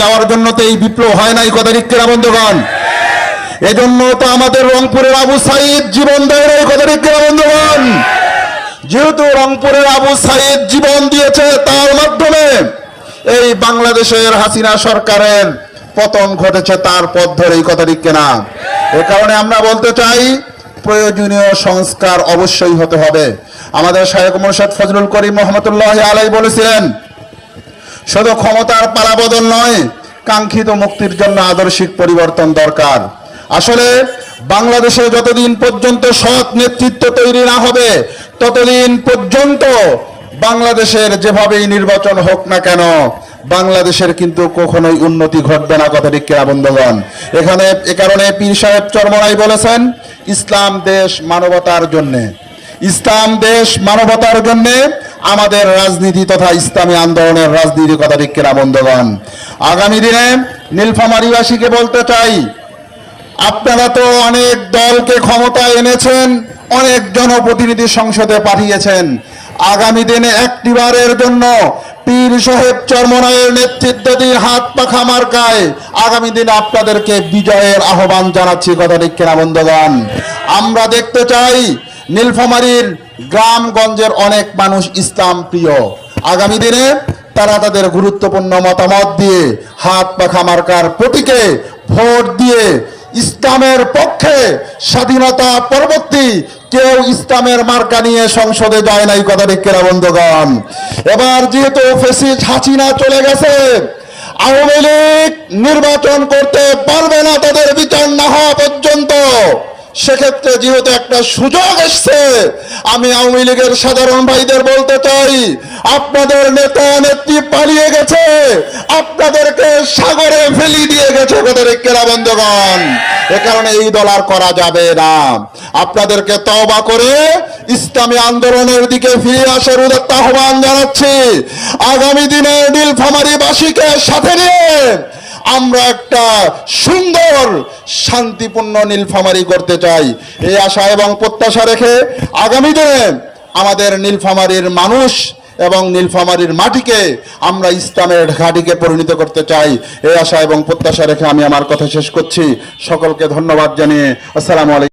যাওয়ার জন্য তো এই বিপ্লব হয় নাই, কথা ঠিক কিনা বন্ধুগণ? এজন্য তো আমাদের রংপুরের আবু সাইদ জীবন দেয় নাই, কথা ঠিক কিনা বন্ধুগণ? যেহেতু রংপুরের আবু সাইদ জীবন দিয়েছে, তার মাধ্যমে এই বাংলাদেশের হাসিনা সরকারের পতন ঘটেছে, তার পথ ধরে, এই কথা ঠিক কিনা? এ কারণে আমরা বলতে চাই প্রয়োজনীয় সংস্কার অবশ্যই হতে হবে। আমাদের শায়েখ মুর্শিদ ফজলুল করিম রহমতুল্লাহ আলাইহি বলেছিলেন, শুধু ক্ষমতার পালাবদল নয়, কাঙ্ক্ষিত মুক্তির জন্য আদর্শিক পরিবর্তন দরকার। আসলে বাংলাদেশে যতদিন পর্যন্ত সৎ নেতৃত্ব তৈরি না হবে, ততদিন পর্যন্ত বাংলাদেশের যেভাবেই নির্বাচন হোক না কেন, বাংলাদেশের কিন্তু কখনোই উন্নতি ঘটবে না, কথা ঠিক কিনা বন্ধুগণ? এ কারণে পীর সাহেব চরমনাই বলেছেন, ইসলাম দেশ মানবতার জন্যে, ইসলাম দেশ মানবতার জন্যে আমাদের রাজনীতি তথা ইসলামী আন্দোলনের রাজনীতি, কথা ঠিক কিনা বন্ধুগণ? আগামী দিনে নীলফামারীবাসীকে বলতে চাই, আপনারা তো অনেক দলকে ক্ষমতায় এনেছেন, অনেক জনপ্রতিনিধি সংসদে পাঠিয়েছেন। আগামী দিনে একটিবারের জন্য পীর সাহেব চরমনাইয়ের নেতৃত্বাধীন হাত পাখা মার্কায় আগামী দিনে আপনাদেরকে বিজয়ের আহ্বান জানাচ্ছি, কথা ঠিক কিনা বন্ধুগণ? আমরা দেখতে চাই নীলফামারীর গ্রামগঞ্জের অনেক মানুষ ইসলাম প্রিয়। আগামী দিনে তারা তাদের গুরুত্বপূর্ণ মতামত দিয়ে হাত পাখা মার্কার প্রতীকে ভোট দিয়ে ইসলামের পক্ষে, স্বাধীনতা পরবর্তী কেউ ইসলামের মার্কা নিয়ে সংসদে যায় নাই, কথা ঠিক কিনা বন্ধুগণ? এবার যেহেতু ফ্যাসিস্ট হাসিনা চলে গেছে, আওয়ামী লীগ নির্বাচন করতে পারবে না তাদের বিচার না হওয়া পর্যন্ত। সেক্ষেত্রে যেহেতু একটা সুযোগ এসছে, আমি আওয়ামী লীগের সাধারণ ভাইদের বলতে চাই, আপনাদের নেতা নেত্রী পালিয়ে গেছে, আপনাদেরকে সাগরে ফেলি দিয়ে গেছে, কথা ঠিক কিনা বন্ধুগণ? এ কারণে এই দল আর করা যাবে না। আপনাদেরকে তওবা করে ইসলামী আন্দোলনের দিকে ফিরে আসার উদাত্ত আহ্বান জানাচ্ছি। আগামী দিনে নীলফামারীবাসীকে সাথে নিয়ে আমরা একটা সুন্দর শান্তিপূর্ণ নীলফামারী করতে চাই। এই আশা এবং প্রত্যাশা রেখে আগামী দিনে আমাদের নীলফামারীর মানুষ এবং নীলফামারীর মাটিকে আমরা ইসলামের ঘাঁটিকে পরিণত করতে চাই। এই আশা এবং প্রত্যাশা রেখে আমি আমার কথা শেষ করছি। সকলকে ধন্যবাদ জানিয়ে আসসালামু আলাইকুম।